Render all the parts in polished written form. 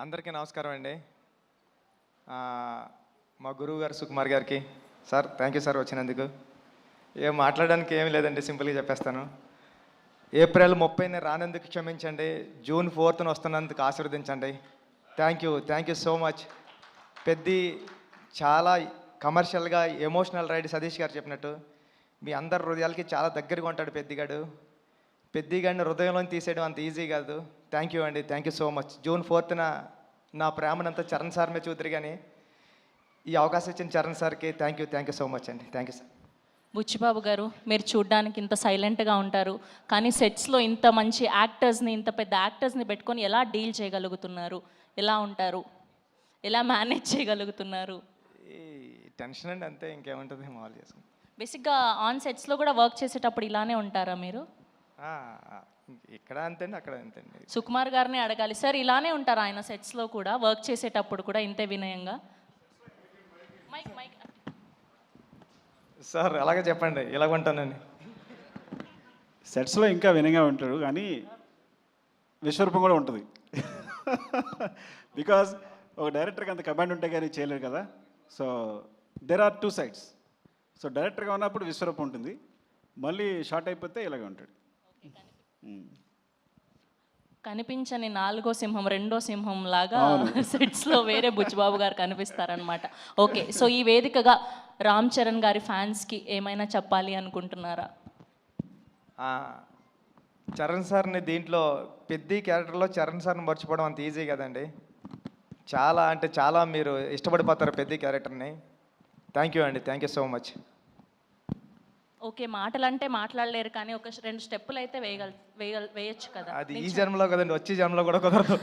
అందరికీ నమస్కారం అండి. మా గురువు గారు సుకుమార్ గారికి సార్ థ్యాంక్ యూ సార్ వచ్చినందుకు. ఏం మాట్లాడడానికి ఏమీ లేదండి, సింపుల్గా చెప్పేస్తాను. ఏప్రిల్ 30ని రానందుకు క్షమించండి, జూన్ 4న వస్తున్నందుకు ఆశీర్వదించండి. Thank you so much. Peddi చాలా కమర్షియల్గా ఎమోషనల్ రైడ్ సతీష్ గారు చెప్పినట్టు మీ అందరి హృదయాలకి చాలా దగ్గరగా ఉంటాడు పెద్దిగాడు. పెద్దిగాడిని హృదయంలో తీసేయడం అంత ఈజీ కాదు. థ్యాంక్ యూ అండి, thank you so much. June 4న నా ప్రేమనంతా చరణ్ సార్ మీద చూద్దరు, కానీ ఈ అవకాశం ఇచ్చిన చరణ్ సార్కి థ్యాంక్ యూ సో మచ్ అండి. Thank you sir. Buchi Babu garu, మీరు చూడ్డానికి ఇంత సైలెంట్గా ఉంటారు, కానీ సెట్స్లో ఇంత మంచి యాక్టర్స్ని, ఇంత పెద్ద యాక్టర్స్ని పెట్టుకొని ఎలా డీల్ చేయగలుగుతున్నారు? ఎలా ఉంటారు? ఎలా మేనేజ్ చేయగలుగుతున్నారు? ఈ టెన్షన్ అండి, అంతే, ఇంకేముంటుంది, మామూలు చేసుకుంటాం. బేసిక్గా ఆన్ సెట్స్లో కూడా వర్క్ చేసేటప్పుడు ఇలానే ఉంటారా మీరు? ఇక్కడ అంతేండి, అక్కడ అంతేండి. సుకుమార్ గారిని అడగాలి సార్, ఇలానే ఉంటారా ఆయన సెట్స్లో కూడా, వర్క్ చేసేటప్పుడు కూడా ఇంతే వినయంగా? మైక్ మైక్ సార్ అలాగే చెప్పండి, ఇలాగ ఉంటానండి. సెట్స్లో ఇంకా వినంగా ఉంటాడు, కానీ విశ్వరూపం కూడా ఉంటుంది. బికాజ్ ఒక డైరెక్టర్కి అంత కమాండ్ ఉంటే కానీ చేయలేరు కదా. So there are 2 sides. So డైరెక్టర్గా ఉన్నప్పుడు విశ్వరూపం ఉంటుంది, మళ్ళీ షార్ట్ అయిపోతే ఇలాగే ఉంటాడు. కనిపించని 4వ సింహం 2వ సింహం లాగా సెట్స్లో వేరే బుచ్చిబాబు గారు కనిపిస్తారనమాట. ఓకే, సో ఈ వేదికగా రామ్ చరణ్ గారి ఫ్యాన్స్కి ఏమైనా చెప్పాలి అనుకుంటున్నారా? చరణ్ సార్ని దీంట్లో పెద్ద క్యారెక్టర్లో చరణ్ సార్ని మర్చిపోవడం అంత ఈజీ కదండి. చాలా అంటే చాలా మీరు ఇష్టపడిపోతారు పెద్ద క్యారెక్టర్ని. థ్యాంక్ యూ అండి, thank you so much. Okay, మాటలంటే మాట్లాడలేరు, కానీ ఒక 2 స్టెప్పులు అయితే వేయచ్చు కదా. అది ఈ జన్మలో కదండి, వచ్చే జన్మలో కూడా కుదరదు.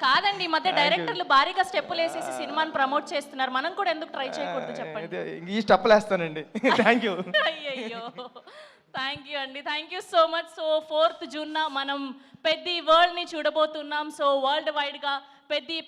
కాదండి, ఈ మధ్య డైరెక్టర్లు భారీగా స్టెప్పులు వేసేసి సినిమాని ప్రమోట్ చేస్తున్నారు, మనం కూడా ఎందుకు ట్రై చేయకూడదు చెప్పండి. ఈ స్టెప్పులు వేస్తానండి. Thank you. అయ్యయ్యో, థ్యాంక్ యూ అండి, thank you so much. So 4th జూన్న మనం పెద్ది వరల్డ్ని చూడబోతున్నాం. సో వరల్డ్ వైడ్గా పెద్ది